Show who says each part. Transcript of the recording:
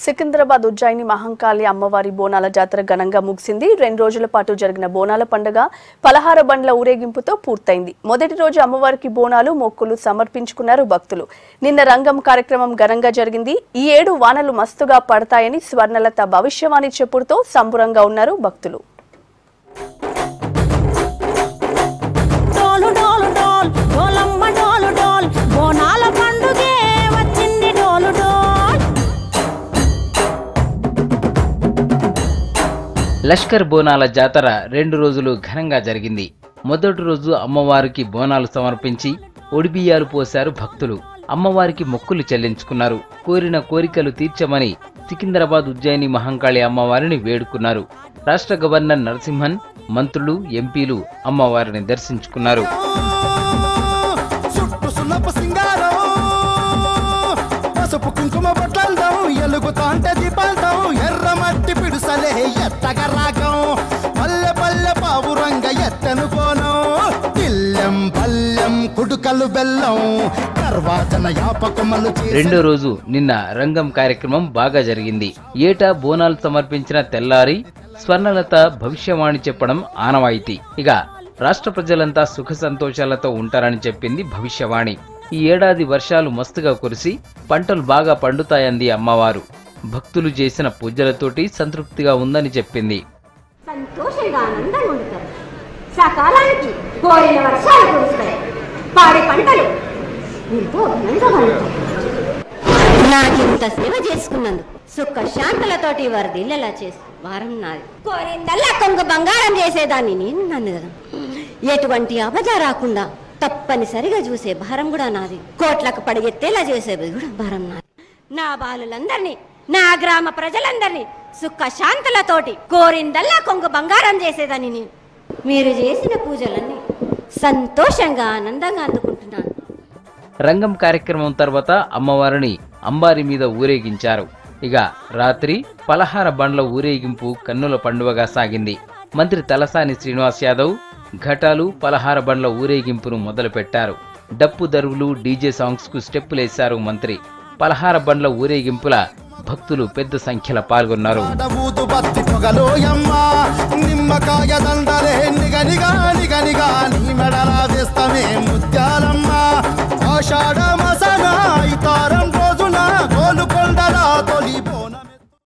Speaker 1: సికింద్రాబాద్ ఉజ్జయిని మహంకాళి అమ్మవారి బోనాల జాతర ఘనంగా ముగిసింది. 2 రోజుల పాటు జరిగిన బోనాల పండుగ పలహార బండ్ల ఊరేగింపుతో పూర్తయింది. మొదటి రోజు అమ్మవారికి బోనాలు మొక్కులు సమర్పించుకున్నారు భక్తులు. నిన్న రంగం కార్యక్రమం ఘనంగా జరిగింది. ఈ ఏడు వానలు మస్తుగా పడతాయని స్వర్ణలత భవిష్యవాణి చెప్పుడుతో సంబురంగా ఉన్నారు భక్తులు.
Speaker 2: లష్కర్ బోనాల జాతర 2 రోజులు ఘనంగా జరిగింది. మొదటి రోజు అమ్మవారికి బోనాలు సమర్పించి ఒడిబియ్యాలు పోశారు భక్తులు. అమ్మవారికి మొక్కులు చెల్లించుకున్నారు. కోరిన కోరికలు తీర్చమని సికింద్రాబాద్ ఉజ్జయిని మహంకాళి అమ్మవారిని వేడుకున్నారు. రాష్ట్ర గవర్నర్ నరసింహన్, మంత్రులు, ఎంపీలు అమ్మవారిని దర్శించుకున్నారు. రెండో రోజు నిన్న రంగం కార్యక్రమం బాగా జరిగింది. ఏటా బోనాలు సమర్పించిన తెల్లారి స్వర్ణలత భవిష్యవాణి చెప్పడం ఆనవాయితీ. ఇక రాష్ట్ర ప్రజలంతా సుఖ సంతోషాలతో ఉంటారని చెప్పింది భవిష్యవాణి. ఈ ఏడాది వర్షాలు మస్తుగా కురిసి పంటలు బాగా పండుతాయంది అమ్మవారు. భక్తులు చేసిన పూజలతోటి సంతృప్తిగా ఉందని చెప్పింది.
Speaker 3: సంతోషంగా ఆనందంగా ఉంటారు. సకాలానికి కోరిన వర్షాలు కురుస్తాయి. పాడి పంటలు ఎంతో ఘనంగా పండుతాయి. నాకింత సేవ చేసుకున్నందుకు సుఖ శాంతులతోటి వరదిల్లలా చేసి వారం నాది. కోరిందల్లా కొంగు బంగారం చేసేదాన్ని నేను నన్ను కదా. ఎటువంటి అబద్ధ రాకుండా తప్పనిసరిగా చూసే భారం కూడా నాది. కోట్లకు పడిగెత్తేలా చేసేది కూడా భారం నాది. నా బాలులందరినీ, నా గ్రామ ప్రజలందరినీ సుఖ శాంతులతోటి కోరిందల్లా కొంగు బంగారం చేసేదని నేను. మీరు చేసిన పూజలన్నీ సంతోషంగా ఆనందంగా అందుకుంటున్నాను.
Speaker 2: రంగం కార్యక్రమం తర్వాత అమ్మవారిని అంబారి మీద ఊరేగించారు. ఇక రాత్రి పలహార బండ్ల ఊరేగింపు కన్నుల పండువగా సాగింది. మంత్రి తలసాని శ్రీనివాస్ యాదవ్ ఘటాలు పలహార బండ్ల ఊరేగింపును మొదలుపెట్టారు. డప్పు దరువులు, డీజే సాంగ్స్ కు స్టెప్పులేశారు మంత్రి. పలహార బండ్ల ఊరేగింపుల భక్తులు పెద్ద సంఖ్యలో పాల్గొన్నారు.
Speaker 4: నిమ్మకాయ